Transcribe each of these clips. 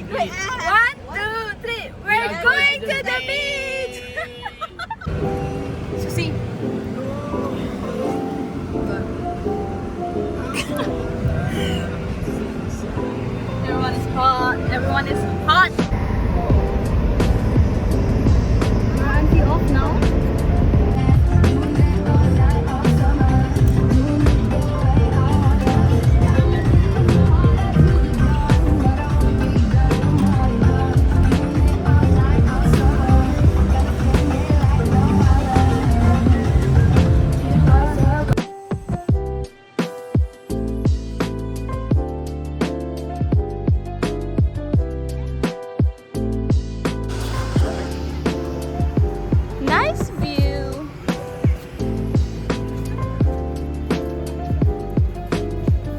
Wait, 1, 2, 3. We're going to the beach. Susie. Everyone is hot. Everyone is hot. Auntie off now. Nice view.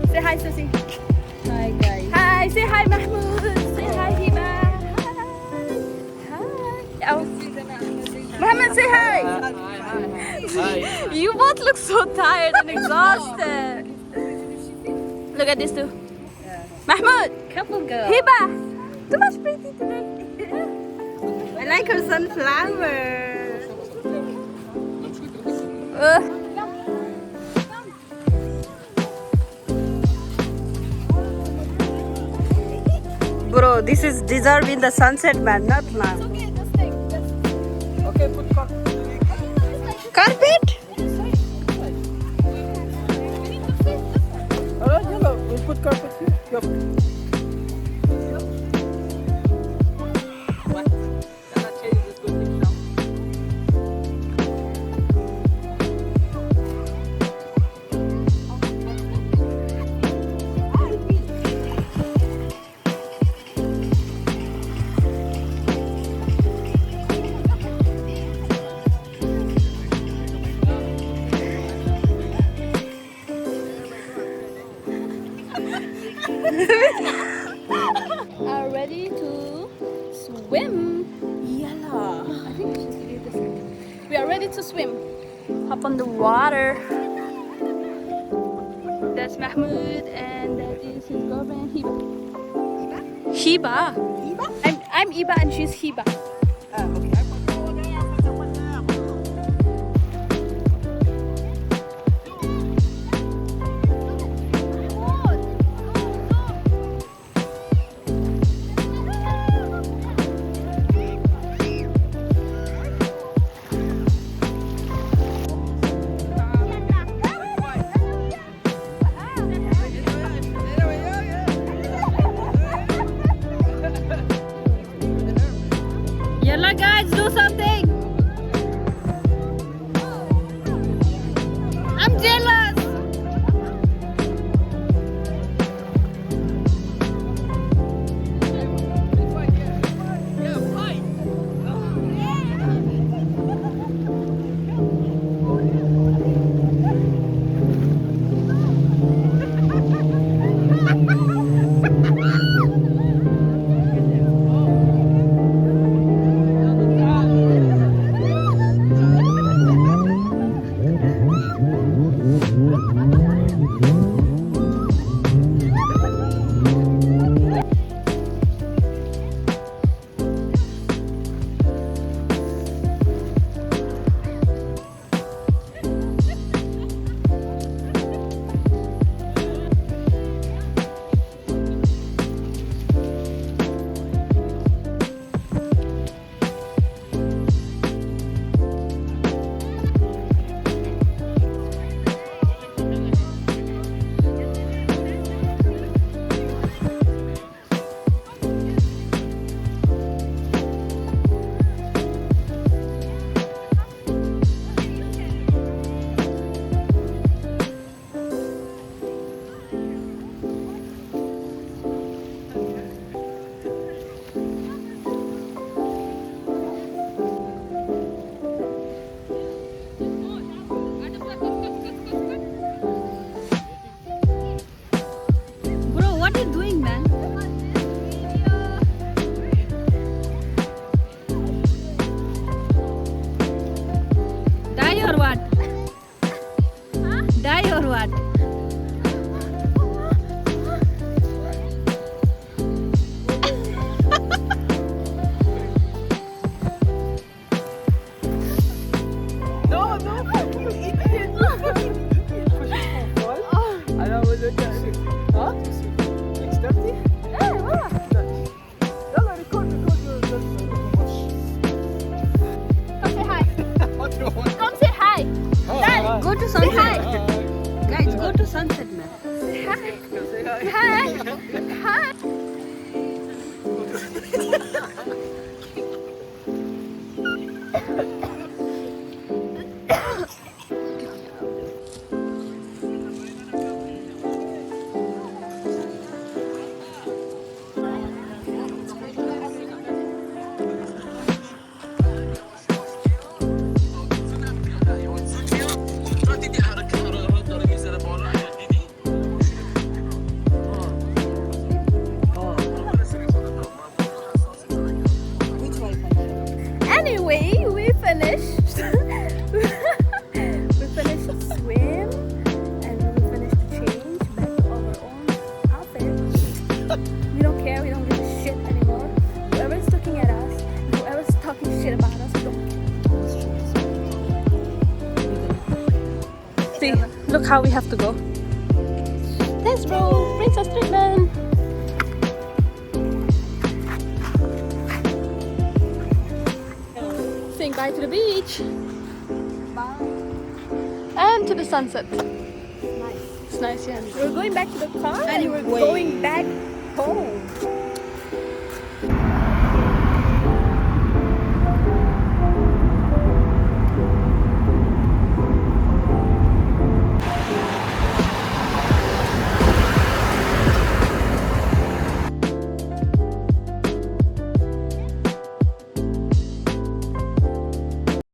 Say hi, Susie. Hi guys. Hi, say hi, Mahmoud. Say hi, Hiba. Hi. Oh. Mohammed, say hi. Hi. You both look so tired and exhausted. Look at this too. Mahmoud, Couple girl. Hiba. Too much pretty today. I like her sunflower. Bro, this is deserving the sunset man, not now. Okay, put Carpet? Alright, yellow. We put carpet here. Yup. Are ready to swim. Yalla. I think we should do this. We are ready to swim. Hop on the water. That's Mahmoud and that is his girlfriend Hiba. Hiba? Hiba? I'm Iba and she's Hiba. Okay. Yalla guys, to Say sunset. hi. Guys, go to sunset, man. Say hi. Hi. Anyway, we finished. We finished the swim and we finished the change back to our own outfits. We don't care, we don't give a shit anymore. Whoever's looking at us, whoever's talking shit about us, we don't care. See, look how we have to go. This road brings us treatment. Saying bye to the beach. Bye. And to the sunset. Nice. It's nice, yeah. We're going back to the car and we're Anyway. going back home.